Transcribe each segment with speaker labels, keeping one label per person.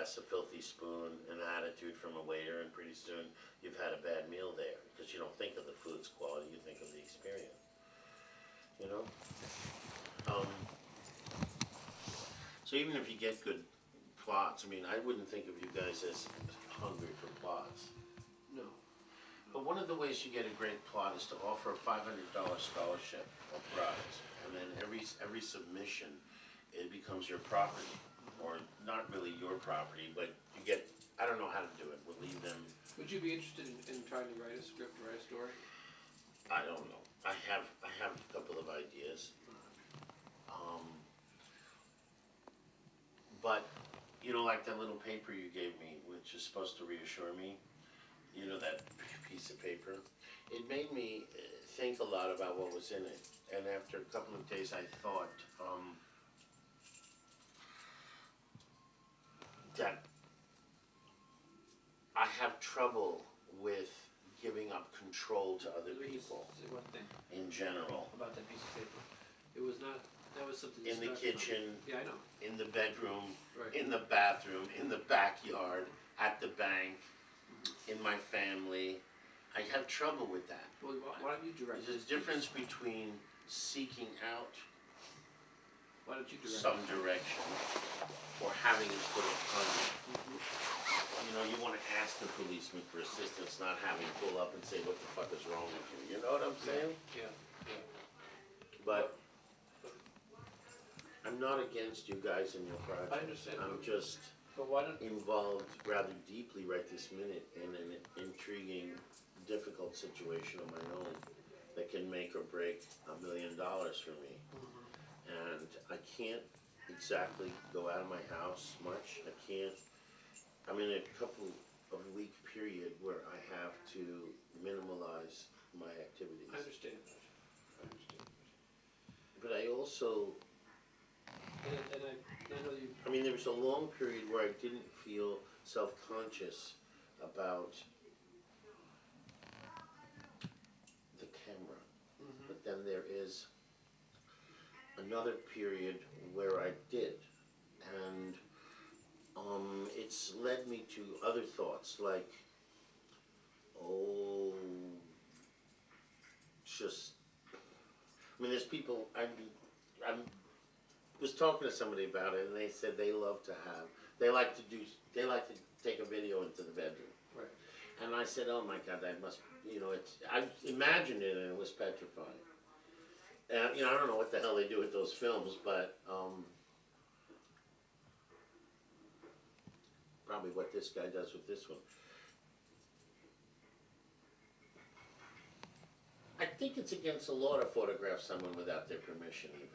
Speaker 1: glass, a filthy spoon, an attitude from a waiter, and pretty soon you've had a bad meal there, because you don't think of the food's quality, you think of the experience, you know? So even if you get good plots, I mean, I wouldn't think of you guys as hungry for plots.
Speaker 2: No.
Speaker 1: But one of the ways you get a great plot is to offer a $500 scholarship or prize, and then every submission, it becomes your property, or not really your property, but you get, I don't know how to do it, we'll leave them,
Speaker 2: Would you be interested in trying to write a script, write a story?
Speaker 1: I don't know. I have a couple of ideas. But, you know, like that little paper you gave me, which is supposed to reassure me, you know, that piece of paper, it made me think a lot about what was in it. And after a couple of days, I thought that I have trouble with giving up control to other
Speaker 2: Let me just
Speaker 1: people
Speaker 2: say one thing
Speaker 1: in general.
Speaker 2: about that piece of paper. It was not, that was something that
Speaker 1: In the
Speaker 2: started from-
Speaker 1: kitchen,
Speaker 2: Yeah, I know.
Speaker 1: in the bedroom,
Speaker 2: Right.
Speaker 1: in the bathroom, in the backyard, at the bank, in my family. I have trouble with that.
Speaker 2: Well, why don't you direct
Speaker 1: There's a
Speaker 2: this
Speaker 1: difference
Speaker 2: piece?
Speaker 1: between seeking out
Speaker 2: Why don't you direct
Speaker 1: some
Speaker 2: it?
Speaker 1: direction or having it put upon you. You know, you wanna ask the policeman for assistance, not having pull up and say, what the fuck is wrong with you? You know what I'm saying?
Speaker 2: Yeah, yeah.
Speaker 1: But I'm not against you guys and your project.
Speaker 2: I understand.
Speaker 1: I'm just
Speaker 2: But why don't,
Speaker 1: involved rather deeply right this minute in an intriguing, difficult situation of my own that can make or break $1 million for me. And I can't exactly go out of my house much. I'm in a couple of week period where I have to minimalize my activities.
Speaker 2: I understand that. I understand that.
Speaker 1: But I also,
Speaker 2: And I know you,
Speaker 1: I mean, there was a long period where I didn't feel self-conscious about the camera. But then there is another period where I did. And it's led me to other thoughts like, I mean, there's people, I was talking to somebody about it and they said they love to have, they like to take a video into the bedroom.
Speaker 2: right.
Speaker 1: And I said, oh my God, that must, you know, I imagined it and it was petrifying. And, you know, I don't know what the hell they do with those films, but, probably what this guy does with this one. I think it's against the law to photograph someone without their permission even.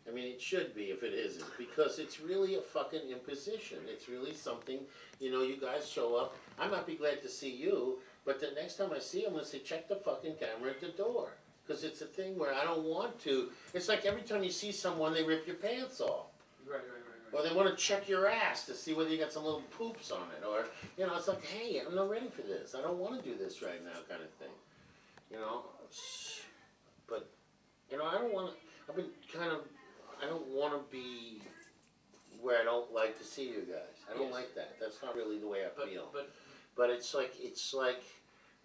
Speaker 1: I mean, it should be if it isn't, because it's really a fucking imposition. It's really something, you know, you guys show up, I might be glad to see you, but the next time I see you, I'm gonna say, check the fucking camera at the door. Because it's a thing where I don't want to, it's like every time you see someone, they rip your pants off.
Speaker 2: Right.
Speaker 1: Or they want to check your ass to see whether you got some little poops on it. Or, you know, it's like, hey, I'm not ready for this. I don't want to do this right now kind of thing. You know? But, you know, I don't want to, I've been kind of, I don't want to be where I don't like to see you guys. I don't
Speaker 2: Yes.
Speaker 1: like that. That's not really the way I feel.
Speaker 2: But
Speaker 1: But it's like,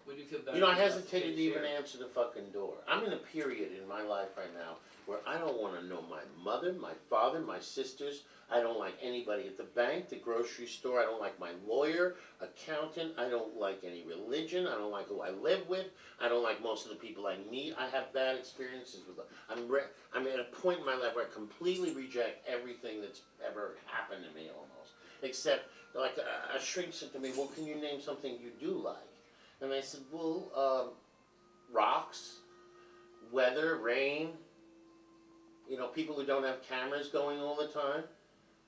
Speaker 2: would you feel better?
Speaker 1: you know, I
Speaker 2: if you
Speaker 1: hesitated to
Speaker 2: left
Speaker 1: even
Speaker 2: the
Speaker 1: answer the fucking door. I'm in a period in my life right now where I don't want to know my mother, my father, my sisters. I don't like anybody at the bank, the grocery store. I don't like my lawyer, accountant. I don't like any religion. I don't like who I live with. I don't like most of the people I meet. I have bad experiences with them. I'm at a point in my life where I completely reject everything that's ever happened to me almost. Except, like, a shrink said to me, well, can you name something you do like? And I said, well, rocks, weather, rain, you know, people who don't have cameras going all the time.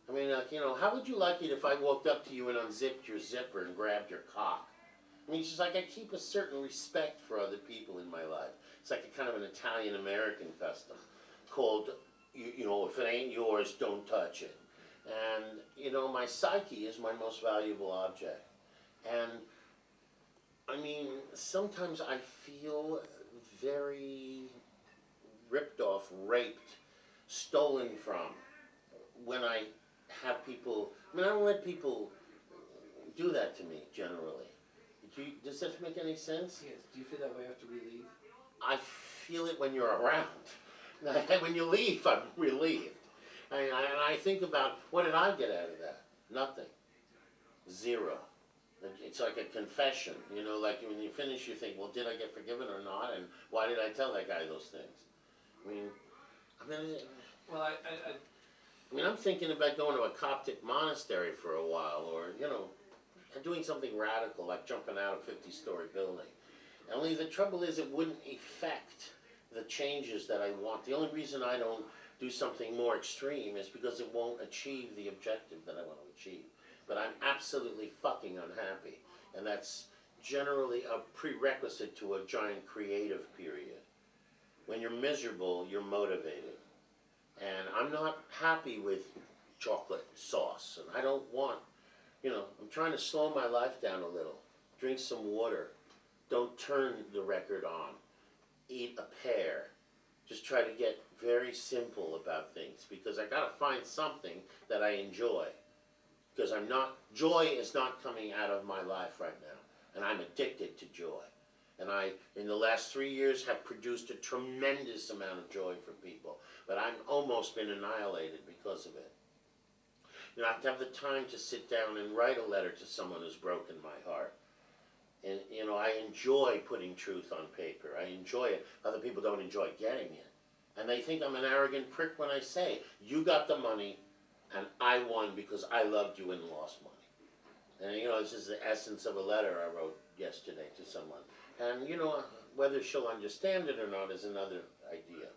Speaker 1: I mean, like, you know, how would you like it if I walked up to you and unzipped your zipper and grabbed your cock? I mean, it's just like I keep a certain respect for other people in my life. It's like a kind of an Italian-American custom called, you know, if it ain't yours, don't touch it. And, you know, my psyche is my most valuable object. And I mean, sometimes I feel very ripped off, raped, stolen from when I have people I mean, I don't let people do that to me generally. Does that make any sense?
Speaker 2: Yes, do you feel that way after we leave?
Speaker 1: I feel it when you're around. When you leave, I'm relieved. And I think about, what did I get out of that? Nothing. Zero. It's like a confession, you know, like when you finish you think, well, did I get forgiven or not? And why did I tell that guy those things? I mean,
Speaker 2: Well,
Speaker 1: I'm thinking about going to a Coptic monastery for a while, or, you know, doing something radical, like jumping out of a 50-story building. Only the trouble is it wouldn't effect the changes that I want. The only reason I don't do something more extreme is because it won't achieve the objective that I want to achieve. But I'm absolutely fucking unhappy. And that's generally a prerequisite to a giant creative period. When you're miserable, you're motivated. And I'm not happy with chocolate sauce. And I don't want, you know, I'm trying to slow my life down a little. Drink some water. Don't turn the record on. Eat a pear. Just try to get very simple about things, because I gotta find something that I enjoy. Because joy is not coming out of my life right now. And I'm addicted to joy. And I, in the last 3 years, have produced a tremendous amount of joy for people. But I've almost been annihilated because of it. You know, I have to have the time to sit down and write a letter to someone who's broken my heart. And, you know, I enjoy putting truth on paper. I enjoy it. Other people don't enjoy getting it. And they think I'm an arrogant prick when I say, you got the money, and I won because I loved you and lost money. And, you know, this is the essence of a letter I wrote yesterday to someone. And, you know, whether she'll understand it or not is another idea.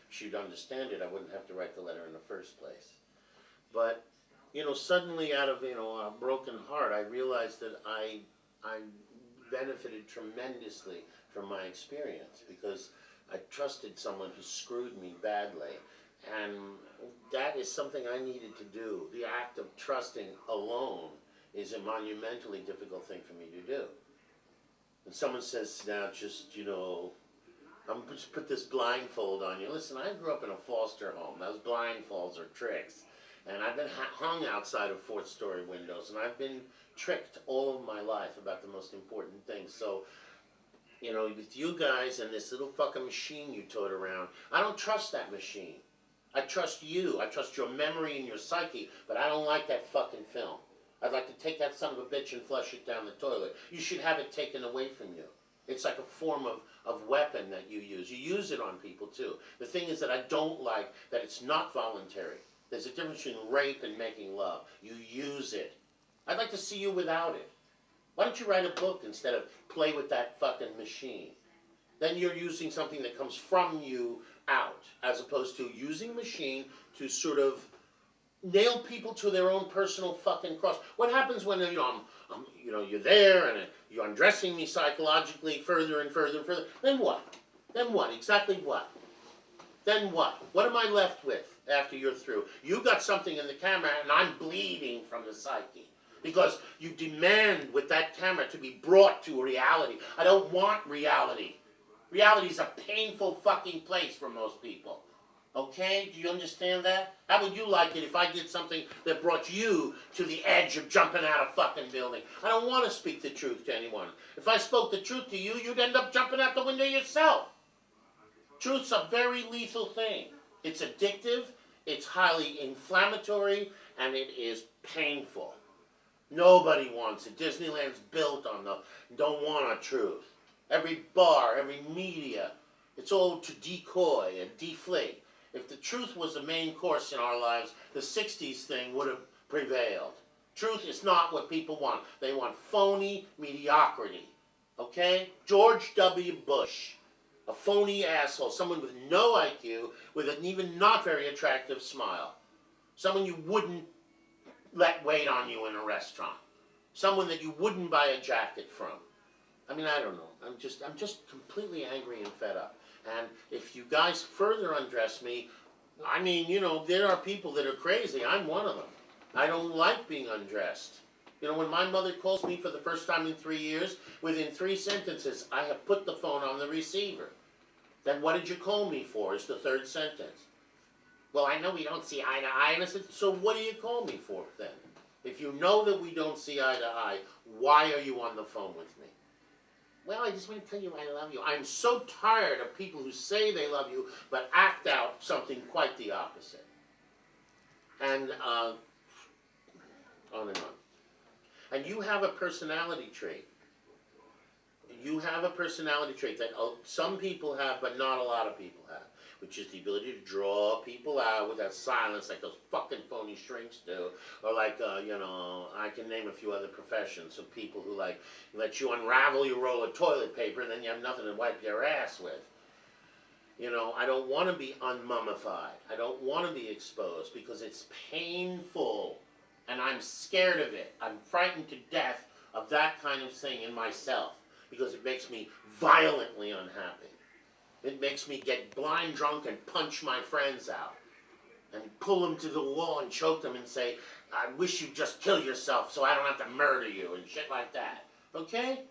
Speaker 1: If she'd understand it, I wouldn't have to write the letter in the first place. But, you know, suddenly out of, you know, a broken heart, I realized that I benefited tremendously from my experience, because I trusted someone who screwed me badly. And that is something I needed to do. The act of trusting alone is a monumentally difficult thing for me to do. And someone says, now just, you know, I'm just put this blindfold on you. Listen, I grew up in a foster home. Those blindfolds are tricks. And I've been hung outside of fourth-story windows, and I've been tricked all of my life about the most important things. So, you know, with you guys and this little fucking machine you tote around, I don't trust that machine. I trust you. I trust your memory and your psyche, but I don't like that fucking film. I'd like to take that son of a bitch and flush it down the toilet. You should have it taken away from you. It's like a form of weapon that you use. You use it on people, too. The thing is that I don't like that it's not voluntary. There's a difference between rape and making love. You use it. I'd like to see you without it. Why don't you write a book instead of play with that fucking machine? Then you're using something that comes from you out, as opposed to using a machine to sort of nail people to their own personal fucking cross. What happens when, you know, you know, you're there and you're undressing me psychologically further and further and further? Then what? Then what? Exactly what? Then what? What am I left with after you're through? You got something in the camera and I'm bleeding from the psyche. Because you demand with that camera to be brought to reality. I don't want reality. Reality is a painful fucking place for most people. Okay? Do you understand that? How would you like it if I did something that brought you to the edge of jumping out of fucking building? I don't want to speak the truth to anyone. If I spoke the truth to you, you'd end up jumping out the window yourself. Truth's a very lethal thing. It's addictive, it's highly inflammatory, and it is painful. Nobody wants it. Disneyland's built on the don't want a truth. Every bar, every media, it's all to decoy and deflate. If the truth was the main course in our lives, the 60s thing would have prevailed. Truth is not what people want. They want phony mediocrity. Okay? George W. Bush, a phony asshole, someone with no IQ, with an even not very attractive smile. Someone you wouldn't let wait on you in a restaurant. Someone that you wouldn't buy a jacket from. I mean, I don't know. I'm just completely angry and fed up. And if you guys further undress me, I mean, you know, there are people that are crazy. I'm one of them. I don't like being undressed. You know, when my mother calls me for the first time in 3 years, within 3 sentences, I have put the phone on the receiver. Then what did you call me for is the third sentence. Well, I know we don't see eye to eye. And I said, so what do you call me for then? If you know that we don't see eye to eye, why are you on the phone with me? Well, I just want to tell you I love you. I'm so tired of people who say they love you, but act out something quite the opposite. And on and on. And you have a personality trait. You have a personality trait that some people have, but not a lot of people have, which is the ability to draw people out with that silence, like those fucking phony shrinks do, or like I can name a few other professions of people who like let you unravel your roll of toilet paper and then you have nothing to wipe your ass with. I don't want to be unmummified. I don't want to be exposed because it's painful, and I'm scared of it. I'm frightened to death of that kind of thing in myself, because it makes me violently unhappy. It makes me get blind drunk and punch my friends out and pull them to the wall and choke them and say, I wish you'd just kill yourself so I don't have to murder you and shit like that. Okay?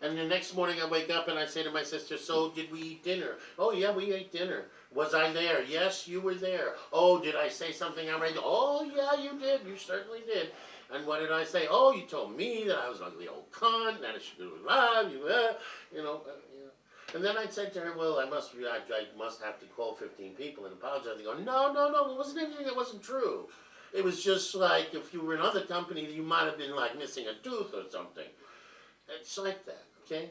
Speaker 1: And the next morning I wake up and I say to my sister, so did we eat dinner? Oh yeah, we ate dinner. Was I there? Yes, you were there. Oh, did I say something outrageous? Oh yeah, you did. You certainly did. And what did I say? Oh, you told me that I was an ugly old cunt, that I should do love you, And then I said to her, well, I must have to call 15 people and apologize. They go, no, it wasn't anything that wasn't true. It was just like if you were in another company, you might have been like missing a tooth or something. It's like that, okay?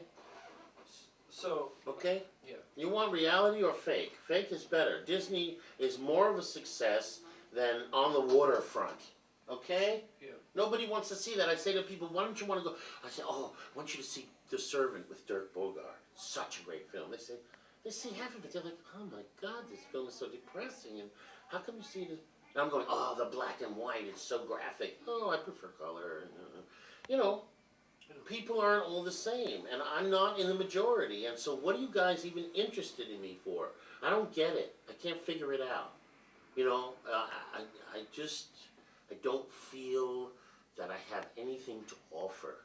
Speaker 2: So,
Speaker 1: okay?
Speaker 2: Yeah.
Speaker 1: You want reality or fake? Fake is better. Disney is more of a success than On the Waterfront, okay?
Speaker 2: Yeah.
Speaker 1: Nobody wants to see that. I say to people, why don't you want to go? I say, oh, I want you to see The Servant with Dirk Bogarde. Such a great film. They see half of it. They're like, oh my God, this film is so depressing. And how come you see this? And I'm going, oh, the black and white, it's so graphic. Oh, I prefer color. People aren't all the same. And I'm not in the majority. And so what are you guys even interested in me for? I don't get it. I can't figure it out. I don't feel that I have anything to offer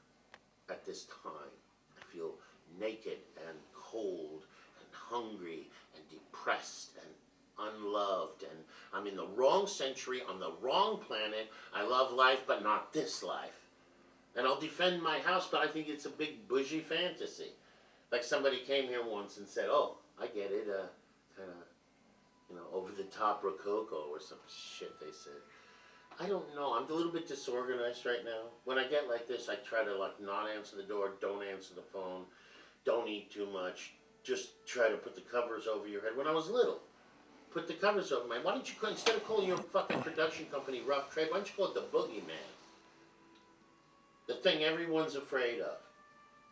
Speaker 1: at this time. I feel naked and cold and hungry and depressed and unloved, and I'm in the wrong century, on the wrong planet. I love life, but not this life. And I'll defend my house, but I think it's a big bougie fantasy. Like somebody came here once and said, oh, I get it, kind of, over-the-top rococo or some shit they said. I don't know. I'm a little bit disorganized right now. When I get like this, I try to not answer the door, don't answer the phone, don't eat too much. Just try to put the covers over your head. When I was little, put the covers over my head. Why don't you, instead of calling your fucking production company Rough Trade, why don't you call it the Boogeyman? The thing everyone's afraid of.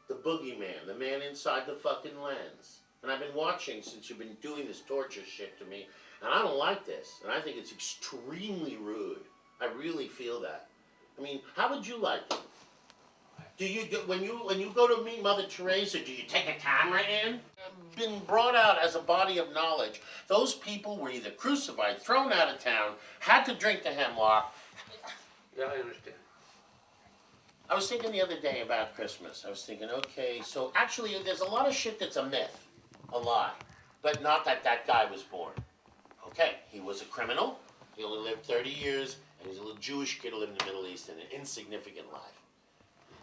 Speaker 1: The Boogeyman, the man inside the fucking lens. And I've been watching since you've been doing this torture shit to me, and I don't like this, and I think it's extremely rude. I really feel that. I mean, how would you like it? Do you when you go to meet Mother Teresa, do you take a camera in? Been brought out as a body of knowledge. Those people were either crucified, thrown out of town, had to drink the hemlock.
Speaker 2: Yeah, I understand.
Speaker 1: I was thinking the other day about Christmas. I was thinking, okay, so actually there's a lot of shit that's a myth, a lie, but not that that guy was born. Okay, he was a criminal. He only lived 30 years, and he's a little Jewish kid who lived in the Middle East in an insignificant life.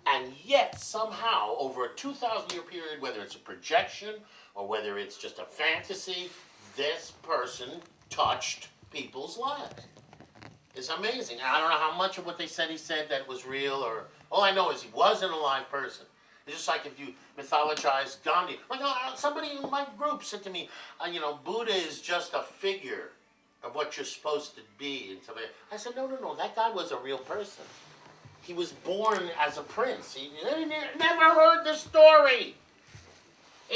Speaker 1: And yet, somehow, over a 2,000-year period, whether it's a projection or whether it's just a fantasy, this person touched people's lives. It's amazing. I don't know how much of what they said he said that was real, or all I know is he was an alive person. It's just like if you mythologize Gandhi. Like somebody in my group said to me, Buddha is just a figure of what you're supposed to be. And somebody, I said, no, that guy was a real person. He was born as a prince. He never heard the story.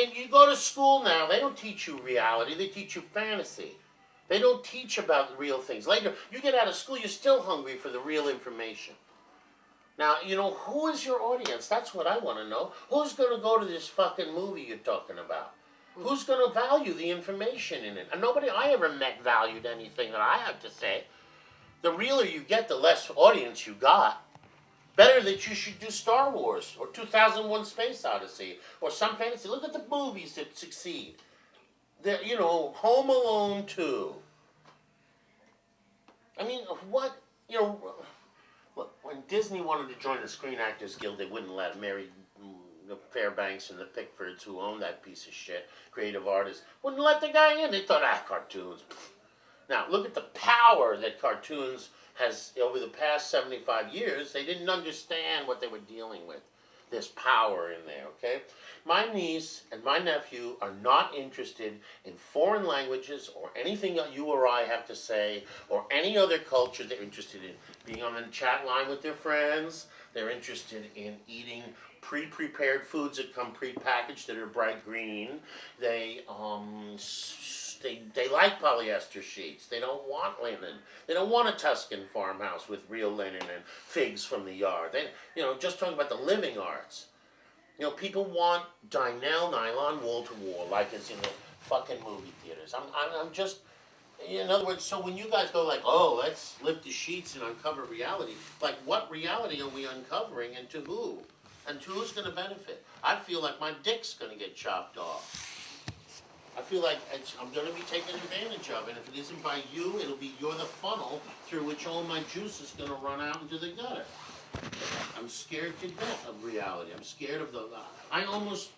Speaker 1: And you go to school now, they don't teach you reality, they teach you fantasy. They don't teach about real things. Later, you get out of school, you're still hungry for the real information. Now, who is your audience? That's what I want to know. Who's going to go to this fucking movie you're talking about? Who's going to value the information in it? And nobody I ever met valued anything that I have to say. The realer you get, the less audience you got. Better that you should do Star Wars or 2001 Space Odyssey or some fantasy. Look at the movies that succeed. Home Alone 2. I mean, what, when Disney wanted to join the Screen Actors Guild, they wouldn't let Mary the Fairbanks and the Pickfords, who owned that piece of shit, creative artists, wouldn't let the guy in. They thought, cartoons. Now, look at the power that cartoons has over the past 75 years. They didn't understand what they were dealing with. There's power in there, okay? My niece and my nephew are not interested in foreign languages or anything that you or I have to say or any other culture. They're interested in being on the chat line with their friends. They're interested in eating pre-prepared foods that come pre-packaged that are bright green. They like polyester sheets. They don't want linen. They don't want a Tuscan farmhouse with real linen and figs from the yard. They, just talking about the living arts. People want Dynel nylon wall to wall like it's in the fucking movie theaters. I'm just, in other words, so when you guys go like, oh, let's lift the sheets and uncover reality, like what reality are we uncovering and to who? And to who's going to benefit? I feel like my dick's going to get chopped off. I feel like I'm going to be taken advantage of, and if it isn't by you, you're the funnel through which all my juice is going to run out into the gutter. I'm scared to death of reality. I'm scared of I almost,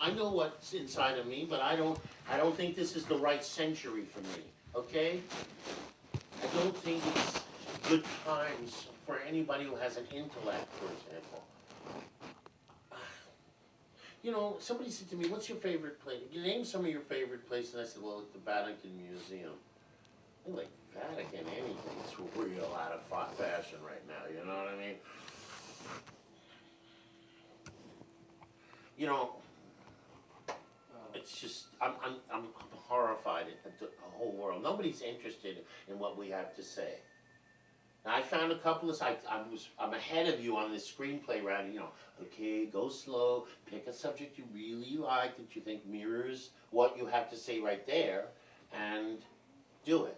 Speaker 1: I know what's inside of me, but I don't think this is the right century for me, okay? I don't think it's good times for anybody who has an intellect, for example. Somebody said to me, what's your favorite place? You name some of your favorite places, and I said, well, the Vatican Museum. I'm like, Vatican, anything's real out of fashion right now, you know what I mean? It's just, I'm horrified at the whole world. Nobody's interested in what we have to say. Now, I found a couple of, I'm ahead of you on this screenplay round, okay, go slow, pick a subject you really like that you think mirrors what you have to say right there, and do it.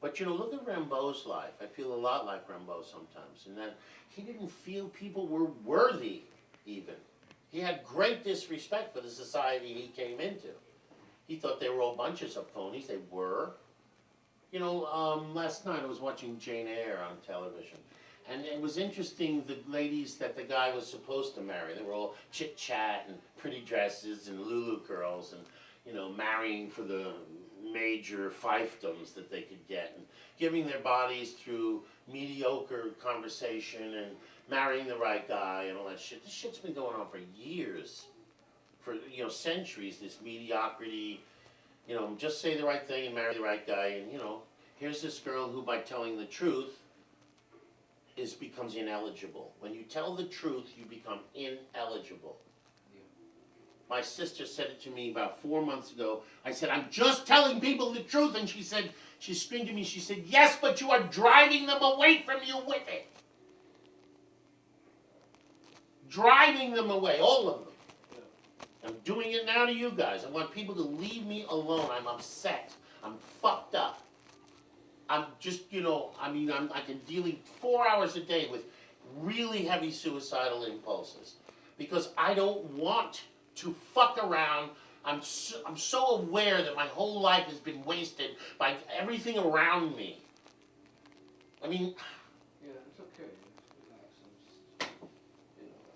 Speaker 1: But look at Rimbaud's life. I feel a lot like Rimbaud sometimes, in that he didn't feel people were worthy, even. He had great disrespect for the society he came into. He thought they were all bunches of phonies. They were. Last night I was watching Jane Eyre on television, and it was interesting, the ladies that the guy was supposed to marry. They were all chit-chat and pretty dresses and Lulu curls and, marrying for the major fiefdoms that they could get and giving their bodies through mediocre conversation and marrying the right guy and all that shit. This shit's been going on for years, for, centuries, this mediocrity. Just say the right thing and marry the right guy, and here's this girl who, by telling the truth, becomes ineligible. When you tell the truth, you become ineligible. Yeah. My sister said it to me about 4 months ago. I said, I'm just telling people the truth, and she screamed at me, she said, yes, but you are driving them away from you with it. Driving them away, all of them. I'm doing it now to you guys. I want people to leave me alone. I'm upset. I'm fucked up. I'm just, I can dealing 4 hours a day with really heavy suicidal impulses because I don't want to fuck around. I'm so aware that my whole life has been wasted by everything around me. Yeah,
Speaker 2: it's okay.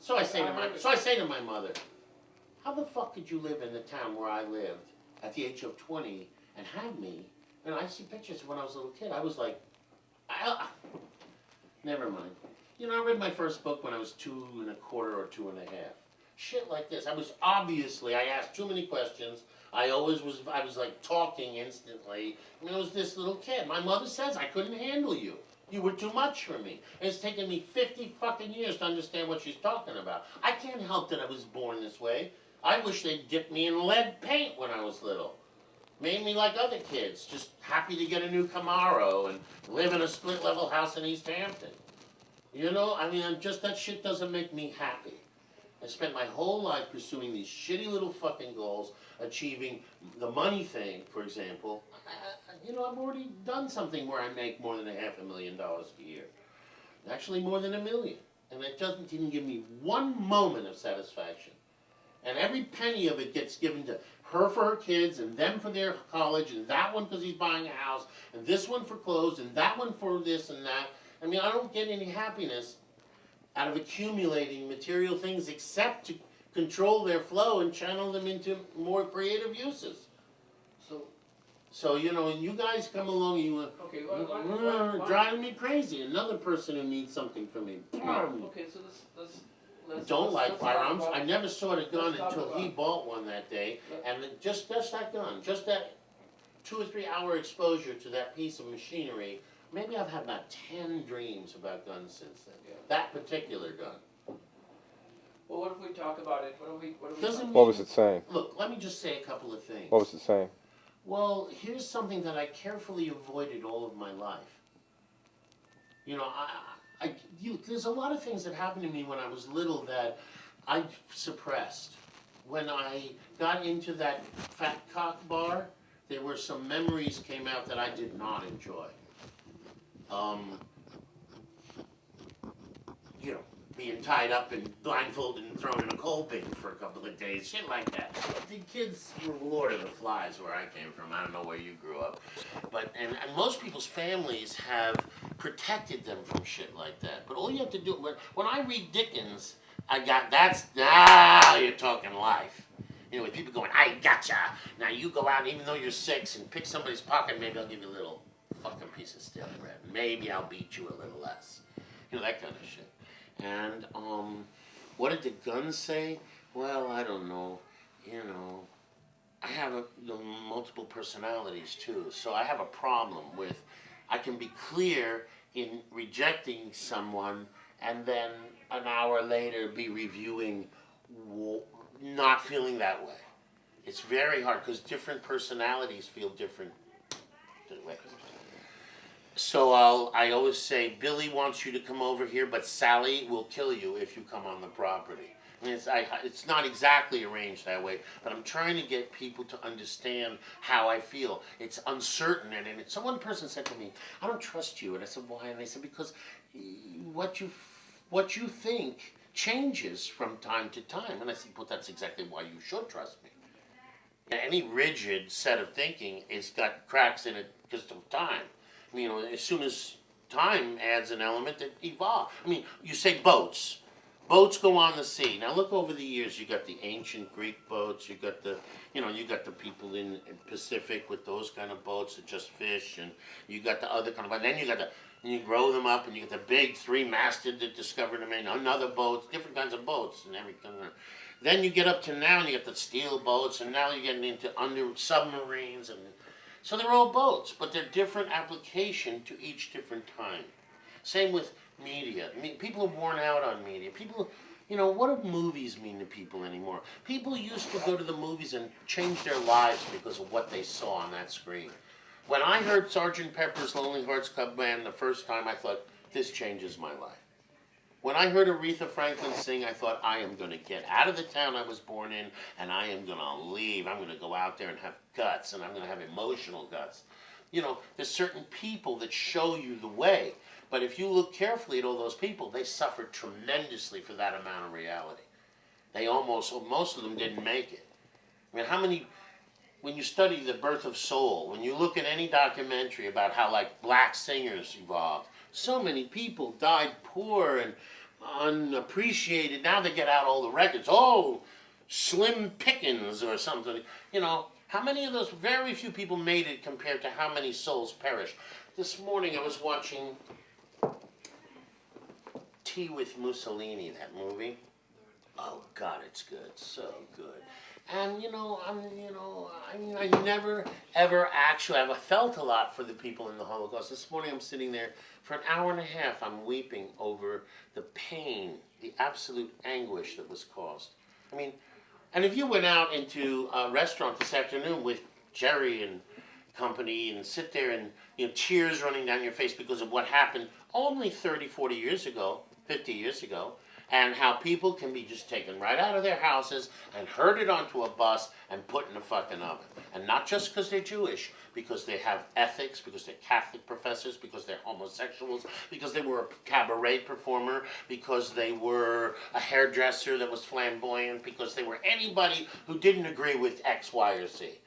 Speaker 1: So I say to my mother, how the fuck could you live in the town where I lived at the age of 20 and have me? And I see pictures of when I was a little kid. I was like, never mind. I read my first book when I was 2 1/4 or 2 1/2. Shit like this. I asked too many questions. I was like talking instantly. I was this little kid. My mother says I couldn't handle you. You were too much for me. And it's taken me 50 fucking years to understand what she's talking about. I can't help that I was born this way. I wish they'd dipped me in lead paint when I was little. Made me like other kids, just happy to get a new Camaro and live in a split-level house in East Hampton. That shit doesn't make me happy. I spent my whole life pursuing these shitty little fucking goals, achieving the money thing, for example. I've already done something where I make more than $500,000 a year. Actually, more than $1 million. And it didn't give me one moment of satisfaction. And every penny of it gets given to her for her kids, and them for their college, and that one because he's buying a house, and this one for clothes, and that one for this and that. I don't get any happiness out of accumulating material things except to control their flow and channel them into more creative uses.
Speaker 2: So,
Speaker 1: So, you know, and you guys come along and you
Speaker 2: okay,
Speaker 1: driving me crazy. Another person who needs something from me.
Speaker 2: okay, so let's
Speaker 1: Don't like
Speaker 2: let's talk
Speaker 1: firearms.
Speaker 2: about-
Speaker 1: I never saw the gun
Speaker 2: let's talk
Speaker 1: until he
Speaker 2: about-
Speaker 1: bought one that day.
Speaker 2: Let-
Speaker 1: And just that gun, just that 2 or 3 hour exposure to that piece of machinery. Maybe I've had about 10 dreams about guns since then.
Speaker 2: Yeah.
Speaker 1: That particular gun.
Speaker 2: Well, what if we talk about it? What if we
Speaker 1: Doesn't
Speaker 2: talk-
Speaker 3: What was it saying?
Speaker 1: Look, let me just say a couple of things.
Speaker 3: What was it saying?
Speaker 1: Well, here's something that I carefully avoided all of my life. You know, there's a lot of things that happened to me when I was little that I suppressed. When I got into that fat cock bar, there were some memories came out that I did not enjoy. You know, being tied up and blindfolded and thrown in a coal bin for a couple of days, shit like that. The kids were Lord of the Flies where I came from. I don't know where you grew up. But, and most people's families have protected them from shit like that. But all you have to do, when I read Dickens, now you're talking life. You know, with people going, I gotcha. Now you go out, even though you're 6, and pick somebody's pocket, maybe I'll give you a little fucking piece of stale bread. Maybe I'll beat you a little less. You know, that kind of shit. And, what did the gun say? Well, I don't know. You know, I have multiple personalities too, so I have a problem with, I can be clear in rejecting someone and then an hour later be reviewing not feeling that way. It's very hard because different personalities feel different ways. So I always say, Billy wants you to come over here, but Sally will kill you if you come on the property. I mean, it's not exactly arranged that way, but I'm trying to get people to understand how I feel. It's uncertain, and so one person said to me, I don't trust you, and I said, why? And they said, because what you think changes from time to time. And I said, well, that's exactly why you should trust me. Any rigid set of thinking has got cracks in it because of time. You know, as soon as time adds an element, it evolves. I mean, you say boats. Boats go on the sea. Now look over the years. You got the ancient Greek boats. You got the people in Pacific with those kind of boats that just fish, and you got the other kind of. But then you grow them up, and you get the big 3-masted that discovered them in another boat, different kinds of boats, and every kind of. Then you get up to now, and you get the steel boats, and now you're getting into submarines, and so they're all boats, but they're different application to each different time. Same with media. I mean, people are worn out on media. People, you know, what do movies mean to people anymore? People used to go to the movies and change their lives because of what they saw on that screen. When I heard Sgt. Pepper's Lonely Hearts Club Band the first time, I thought, this changes my life. When I heard Aretha Franklin sing, I thought, I am going to get out of the town I was born in, and I am going to leave. I'm going to go out there and have guts, and I'm going to have emotional guts. You know, there's certain people that show you the way. But if you look carefully at all those people, they suffered tremendously for that amount of reality. Most of them didn't make it. I mean, when you study the birth of soul, when you look at any documentary about how, like, black singers evolved, so many people died poor and unappreciated. Now they get out all the records. Oh, Slim Pickens or something. You know, how many of those, very few people made it compared to how many souls perished. This morning I was watching Tea with Mussolini, that movie. Oh God, it's good, so good. And I never ever actually, I've felt a lot for the people in the Holocaust. This morning I'm sitting there for an hour and a half. I'm weeping over the pain, the absolute anguish that was caused. I mean, and if you went out into a restaurant this afternoon with Jerry and company and sit there and, tears running down your face because of what happened only 30, 40 years ago, 50 years ago, and how people can be just taken right out of their houses and herded onto a bus and put in a fucking oven. And not just because they're Jewish, because they have ethics, because they're Catholic professors, because they're homosexuals, because they were a cabaret performer, because they were a hairdresser that was flamboyant, because they were anybody who didn't agree with X, Y, or Z.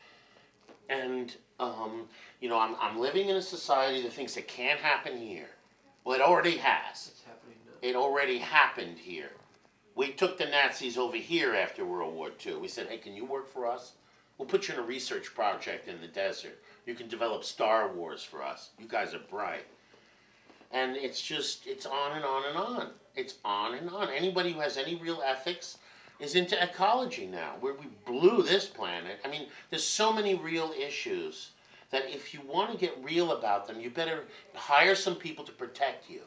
Speaker 1: And, I'm living in a society that thinks it can't happen here. Well, it already has.
Speaker 2: It's happening now.
Speaker 1: It already happened here. We took the Nazis over here after World War II. We said, hey, can you work for us? We'll put you in a research project in the desert. You can develop Star Wars for us. You guys are bright. And it's just, it's on and on and on. It's on and on. Anybody who has any real ethics is into ecology now, where we blew this planet. I mean, there's so many real issues that if you want to get real about them, you better hire some people to protect you.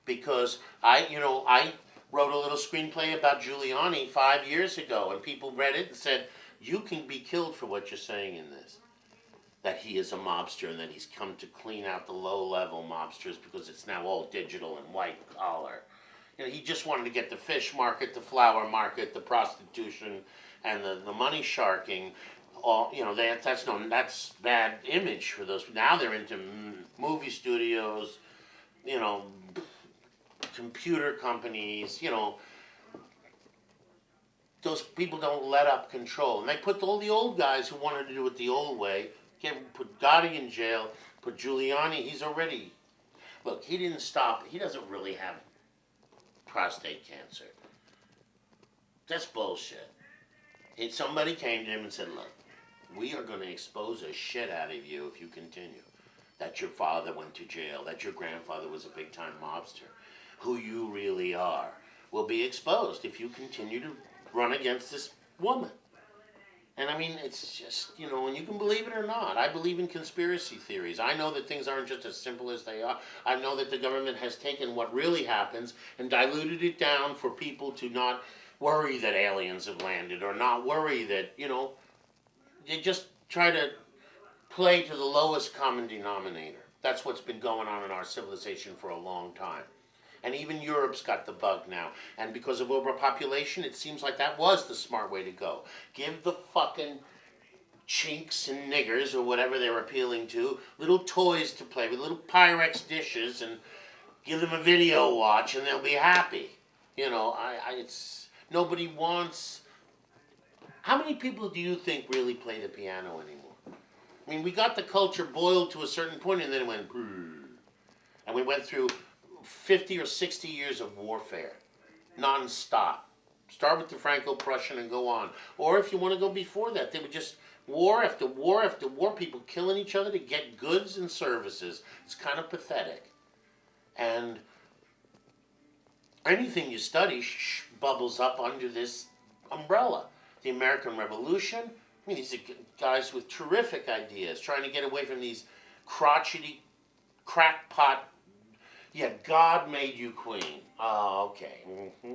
Speaker 1: Because I wrote a little screenplay about Giuliani 5 years ago, and people read it and said, you can be killed for what you're saying in this. That he is a mobster and that he's come to clean out the low-level mobsters because it's now all digital and white collar. He just wanted to get the fish market, the flower market, the prostitution, and the money sharking. All that's bad image for those. Now they're into movie studios, computer companies. Those people don't let up control, and they put all the old guys who wanted to do it the old way. Put Gotti in jail, put Giuliani, look, he didn't stop, he doesn't really have prostate cancer. That's bullshit. Somebody came to him and said, look, we are going to expose the shit out of you if you continue. That your father went to jail, that your grandfather was a big-time mobster. Who you really are will be exposed if you continue to run against this woman. And I mean, it's just, and you can believe it or not. I believe in conspiracy theories. I know that things aren't just as simple as they are. I know that the government has taken what really happens and diluted it down for people to not worry that aliens have landed or not worry that, they just try to play to the lowest common denominator. That's what's been going on in our civilization for a long time. And even Europe's got the bug now. And because of overpopulation, it seems like that was the smart way to go. Give the fucking chinks and niggers, or whatever they're appealing to, little toys to play with, little Pyrex dishes, and give them a video watch, and they'll be happy. Nobody wants... How many people do you think really play the piano anymore? I mean, we got the culture boiled to a certain point, and then it went... And we went through 50 or 60 years of warfare, non-stop. Start with the Franco-Prussian and go on. Or if you want to go before that, they would just war after war after war, people killing each other to get goods and services. It's kind of pathetic. And anything you study bubbles up under this umbrella. The American Revolution, I mean, these are guys with terrific ideas, trying to get away from these crotchety, crackpot. Yeah, God made you queen. Oh, okay. Mm-hmm.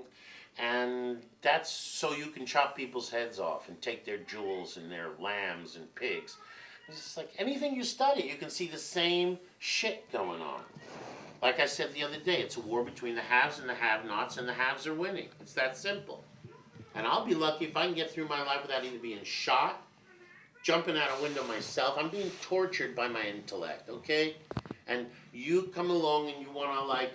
Speaker 1: And that's so you can chop people's heads off and take their jewels and their lambs and pigs. It's just like anything you study, you can see the same shit going on. Like I said the other day, it's a war between the haves and the have-nots, and the haves are winning. It's that simple. And I'll be lucky if I can get through my life without either being shot, jumping out a window myself. I'm being tortured by my intellect, okay? And you come along and you want to, like,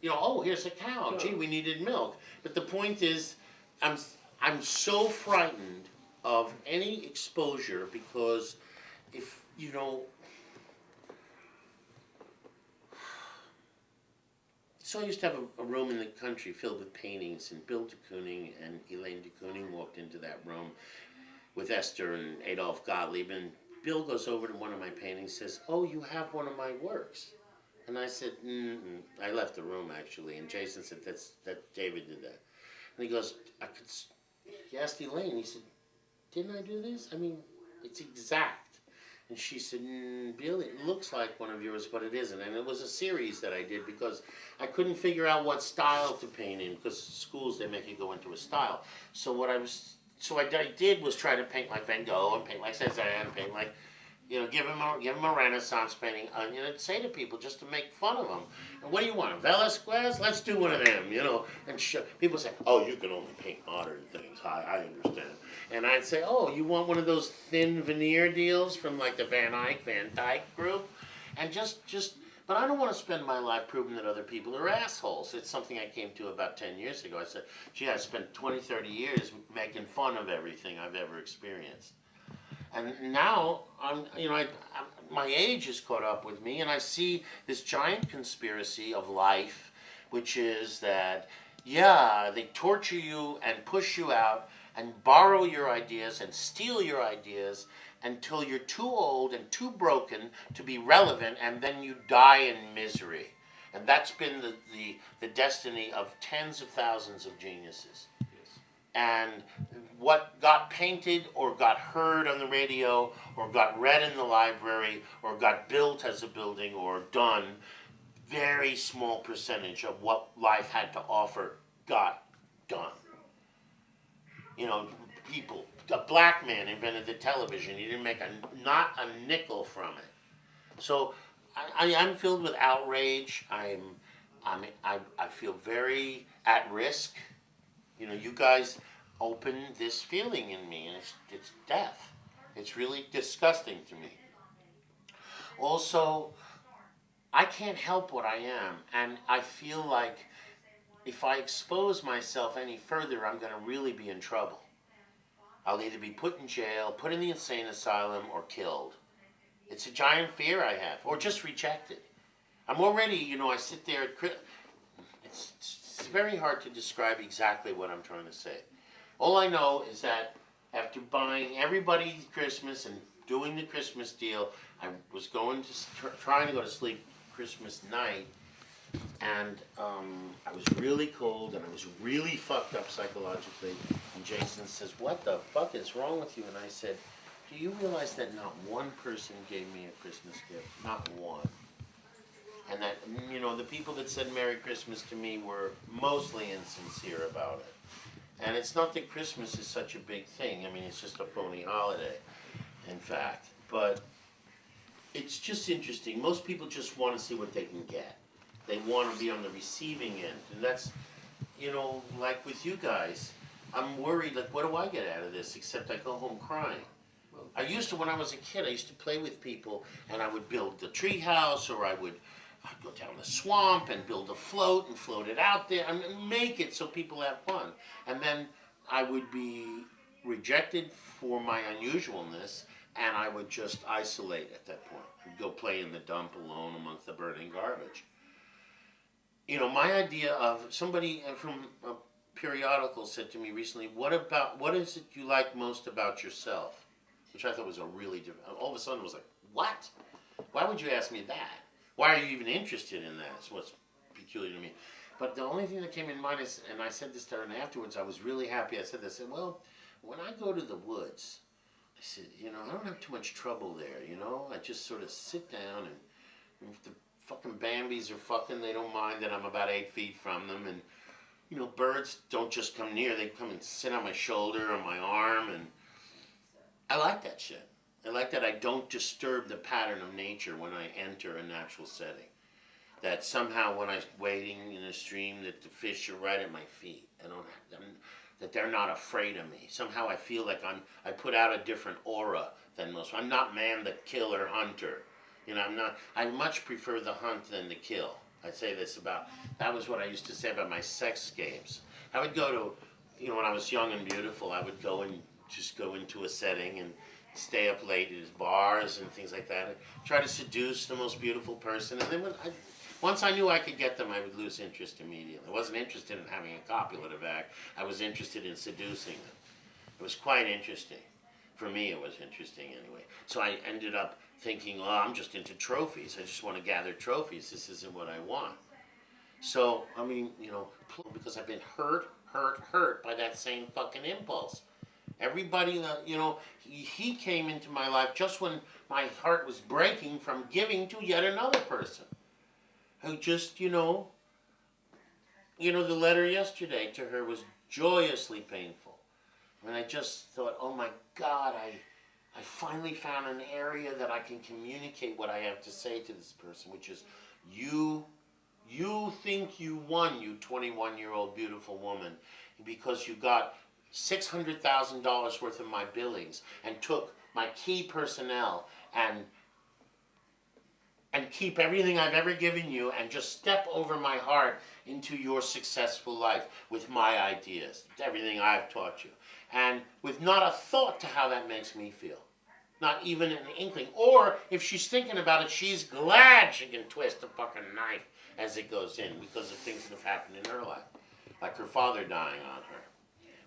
Speaker 1: oh, here's a cow. Gee, we needed milk. But the point is, I'm so frightened of any exposure because if, So I used to have a room in the country filled with paintings, and Bill de Kooning and Elaine de Kooning walked into that room with Esther and Adolf Gottlieb, and Bill goes over to one of my paintings and says, oh, you have one of my works. And I said, I left the room, actually, and Jason said, that David did that. And he goes, he asked Elaine, he said, didn't I do this? I mean, it's exact. And she said, Bill, it looks like one of yours, but it isn't. And it was a series that I did because I couldn't figure out what style to paint in, because schools, they make you go into a style. So what I did was try to paint like Van Gogh and paint like Cezanne, paint like, give him a Renaissance painting, and say to people just to make fun of them. And what do you want, Velasquez? Let's do one of them, And people say, oh, you can only paint modern things. I understand. And I'd say, oh, you want one of those thin veneer deals from like the Van Dyke group? And but I don't want to spend my life proving that other people are assholes. It's something I came to about 10 years ago. I said, gee, I spent 20, 30 years making fun of everything I've ever experienced. And now, my age has caught up with me, and I see this giant conspiracy of life which is that, yeah, they torture you and push you out and borrow your ideas and steal your ideas until you're too old and too broken to be relevant, and then you die in misery. And that's been the destiny of tens of thousands of geniuses. And what got painted or got heard on the radio or got read in the library or got built as a building or done, very small percentage of what life had to offer got done. You know, people, a black man invented the television. He didn't make not a nickel from it. So I'm filled with outrage. I feel very at risk. You know, you guys open this feeling in me, and it's death. It's really disgusting to me. Also, I can't help what I am, and I feel like if I expose myself any further, I'm going to really be in trouble. I'll either be put in jail, put in the insane asylum, or killed. It's a giant fear I have, or just rejected. I'm already, you know, I sit there. It's very hard to describe exactly what I'm trying to say. All I know is that after buying everybody Christmas and doing the Christmas deal, I was trying to go to sleep Christmas night, and I was really cold and I was really fucked up psychologically. And Jason says, "What the fuck is wrong with you?" And I said, "Do you realize that not one person gave me a Christmas gift? Not one." And that, you know, the people that said Merry Christmas to me were mostly insincere about it. And it's not that Christmas is such a big thing. I mean, it's just a phony holiday, in fact. But it's just interesting. Most people just want to see what they can get. They want to be on the receiving end. And that's, you know, like with you guys, I'm worried, like, what do I get out of this except I go home crying? I used to, when I was a kid, I used to play with people, and I would build the tree house, or I'd go down the swamp and build a float and float it out there. I mean, make it so people have fun. And then I would be rejected for my unusualness, and I would just isolate at that point. I'd go play in the dump alone amongst the burning garbage. You know, my idea of somebody from a periodical said to me recently, what is it you like most about yourself? Which I thought was a really different, all of a sudden I was like, what? Why would you ask me that? Why are you even interested in that? That's what's peculiar to me. But the only thing that came in mind is, and I said this to her, and afterwards I was really happy. I said this, I said, well, when I go to the woods, I said, you know, I don't have too much trouble there, you know? I just sort of sit down, and if the fucking Bambis are fucking, they don't mind that I'm about 8 feet from them, and, you know, birds don't just come near, they come and sit on my shoulder or my arm, and I like that shit. I like that I don't disturb the pattern of nature when I enter a natural setting. That somehow when I'm wading in a stream, that the fish are right at my feet. That they're not afraid of me. Somehow I feel like I put out a different aura than most. I'm not man the killer hunter. You know, I much prefer the hunt than the kill. I say this that was what I used to say about my sex games. I would go to, you know, when I was young and beautiful, I would go and just go into a setting and stay up late at bars and things like that, and try to seduce the most beautiful person. And then once I knew I could get them, I would lose interest immediately. I wasn't interested in having a copulative act. I was interested in seducing them. It was quite interesting. For me, it was interesting anyway. So I ended up thinking, well, I'm just into trophies. I just want to gather trophies. This isn't what I want. So, I mean, you know, because I've been hurt by that same fucking impulse. Everybody that, you know, he came into my life just when my heart was breaking from giving to yet another person. Who just, you know, the letter yesterday to her was joyously painful. And I just thought, oh my God, I finally found an area that I can communicate what I have to say to this person, which is, you think you won, you 21-year-old beautiful woman, because you got $600,000 worth of my billings and took my key personnel and keep everything I've ever given you and just step over my heart into your successful life with my ideas, everything I've taught you, and with not a thought to how that makes me feel. Not even an inkling. Or if she's thinking about it, she's glad she can twist a fucking knife as it goes in because of things that have happened in her life, like her father dying on her.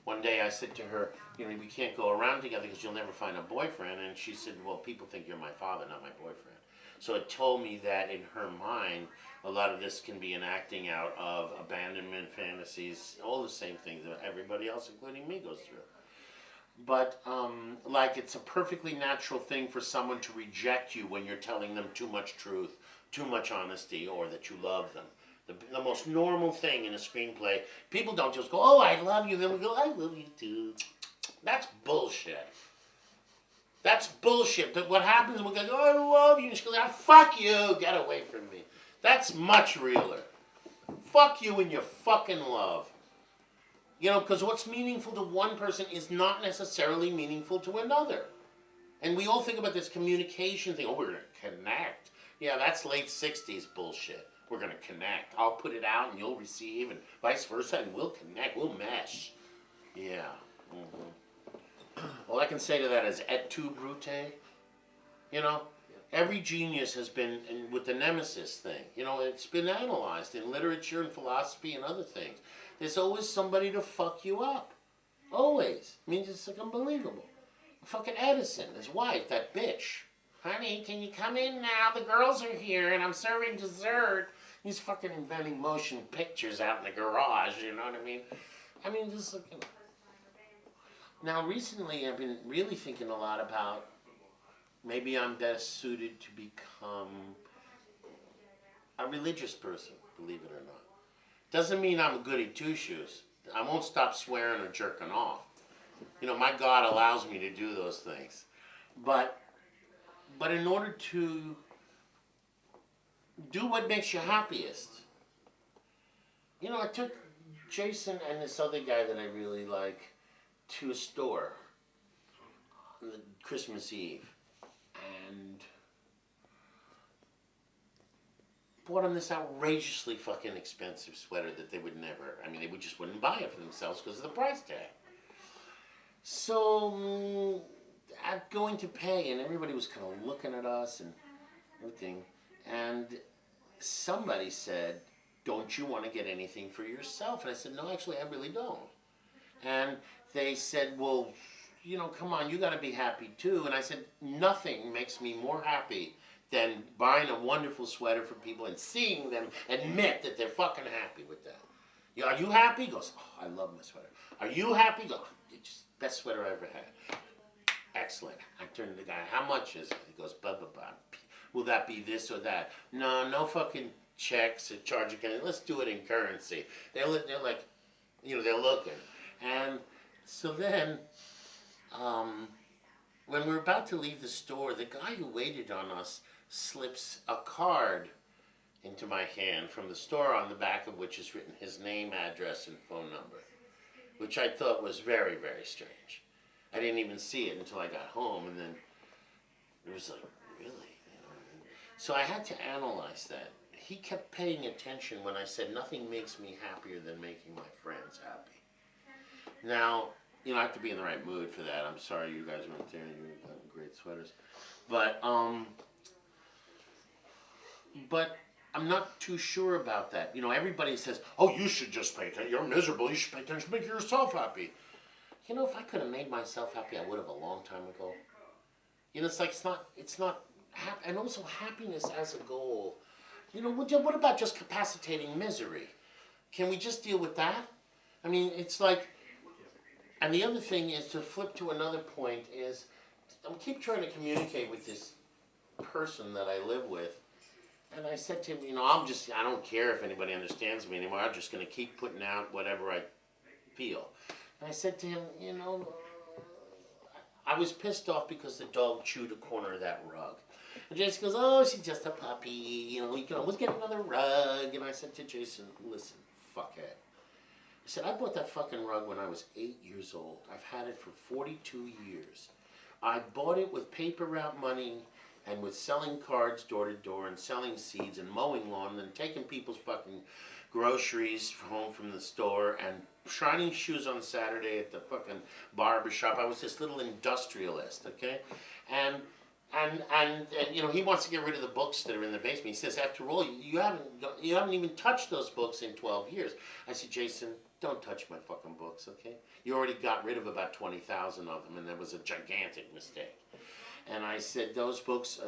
Speaker 1: One day I said to her, you know, we can't go around together because you'll never find a boyfriend. And she said, well, people think you're my father, not my boyfriend. So it told me that in her mind, a lot of this can be an acting out of abandonment fantasies, all the same things that everybody else, including me, goes through. But like it's a perfectly natural thing for someone to reject you when you're telling them too much truth, too much honesty, or that you love them. The most normal thing in a screenplay, people don't just go, oh, I love you, then we go, I love you too. That's bullshit. That's bullshit. That what happens, we go, oh, I love you, and she goes, ah, fuck you, get away from me. That's much realer. Fuck you and your fucking love. You know, because what's meaningful to one person is not necessarily meaningful to another. And we all think about this communication thing. Oh, we're going to connect. Yeah, that's late 60s bullshit. We're going to connect. I'll put it out and you'll receive and vice versa, and we'll connect. We'll mesh. Yeah. All I can say to that is et tu, Brute. You know, every genius has been, and with the nemesis thing, you know, it's been analyzed in literature and philosophy and other things. There's always somebody to fuck you up. Always. I mean, it's like unbelievable. Fucking Edison, his wife, that bitch. Honey, can you come in now? The girls are here and I'm serving dessert. He's fucking inventing motion pictures out in the garage, you know what I mean? I mean, just like, you know. Now, recently I've been really thinking a lot about maybe I'm best suited to become a religious person, believe it or not. Doesn't mean I'm a goody two-shoes. I won't stop swearing or jerking off. You know, my God allows me to do those things. But in order to do what makes you happiest, you know, I took Jason and this other guy that I really like to a store on the Christmas Eve and bought them this outrageously fucking expensive sweater that they would never, I mean, they just wouldn't buy it for themselves because of the price tag. So, I'm going to pay, and everybody was kind of looking at us and everything, and somebody said, don't you want to get anything for yourself? And I said, no, actually, I really don't. And they said, well, you know, come on, you got to be happy too. And I said, nothing makes me more happy than buying a wonderful sweater for people and seeing them admit that they're fucking happy with that. Yeah, are you happy? He goes, oh, I love my sweater. Are you happy? He goes, it's just best sweater I ever had. Excellent. I turned to the guy, how much is it? He goes, blah, blah, blah. Will that be this or that? No, no fucking checks or charge account. Let's do it in currency. They're like, you know, they're looking. And so then, when we're about to leave the store, the guy who waited on us slips a card into my hand from the store, on the back of which is written his name, address, and phone number, which I thought was very, very strange. I didn't even see it until I got home, and then it was like, really? You know? So I had to analyze that. He kept paying attention when I said nothing makes me happier than making my friends happy. Now, you know, I have to be in the right mood for that. I'm sorry you guys weren't there. You got great sweaters. But I'm not too sure about that. You know, everybody says, oh, you should just pay attention. You're miserable. You should pay attention. Make yourself happy. You know, if I could have made myself happy, I would have a long time ago. You know, it's like, it's not, and also happiness as a goal. You know, what about just capacitating misery? Can we just deal with that? I mean, it's like, and the other thing is, to flip to another point, is I keep trying to communicate with this person that I live with. And I said to him, you know, I don't care if anybody understands me anymore. I'm just going to keep putting out whatever I feel. And I said to him, you know, I was pissed off because the dog chewed a corner of that rug. And Jason goes, oh, she's just a puppy. You know, you can always get another rug. And I said to Jason, listen, fuckhead. I said, I bought that fucking rug when I was 8 years old. I've had it for 42 years. I bought it with paper route money and with selling cards door to door and selling seeds and mowing lawn and taking people's fucking groceries home from the store and shining shoes on Saturday at the fucking barber shop. I was this little industrialist, okay? And and you know, he wants to get rid of the books that are in the basement. He says, after all, you haven't even touched those books in 12 years. I said, Jason, don't touch my fucking books, okay? You already got rid of about 20,000 of them, and that was a gigantic mistake. And I said, those books,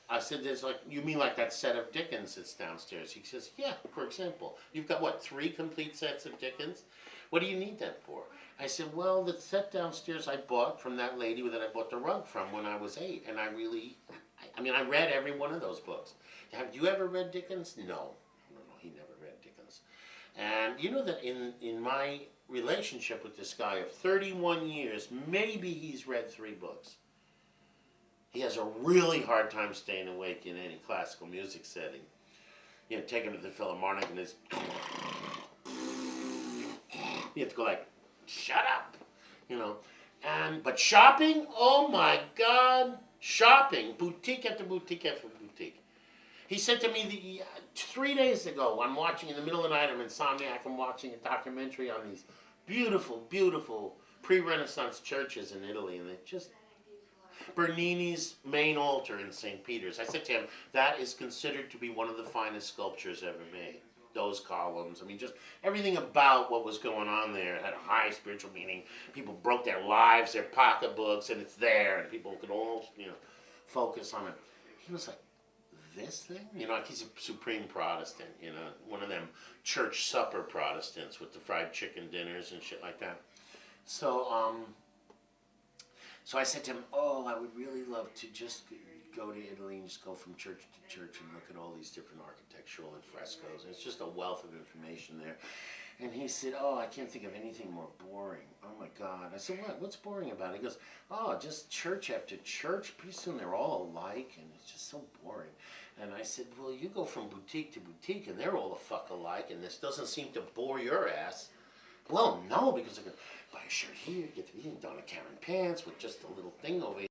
Speaker 1: I said, there's like, you mean like that set of Dickens that's downstairs? He says, yeah, for example. You've got, what, 3 complete sets of Dickens? What do you need that for? I said, well, the set downstairs I bought from that lady that I bought the rug from when I was 8. And I mean, I read every one of those books. Have you ever read Dickens? No, he never read Dickens. And you know that in my relationship with this guy of 31 years, maybe he's read 3 books. He has a really hard time staying awake in any classical music setting. You know, take him to the Philharmonic and it's... You have to go like, shut up, you know. But shopping, oh my God, shopping, boutique after boutique after boutique. He said to me 3 days ago, I'm watching in the middle of the night, I'm insomniac, I'm watching a documentary on these beautiful, beautiful pre-Renaissance churches in Italy, and it just, Bernini's main altar in St. Peter's. I said to him, that is considered to be one of the finest sculptures ever made. Those columns, I mean, just everything about what was going on there had a high spiritual meaning. People broke their lives, their pocketbooks, and it's there, and people could all, you know, focus on it. He was like, this thing? You know, like he's a supreme Protestant, you know, one of them church supper Protestants with the fried chicken dinners and shit like that. So, so I said to him, oh, I would really love to just go to Italy and just go from church to church and look at all these different architectural and frescoes. It's just a wealth of information there. And he said, oh, I can't think of anything more boring. Oh my God. I said, what? What's boring about it? He goes, oh, just church after church. Pretty soon they're all alike and it's just so boring. And I said, well, you go from boutique to boutique and they're all the fuck alike and this doesn't seem to bore your ass. Well, no, because I go, buy a shirt here, get the Donna Karan pants with just a little thing over here.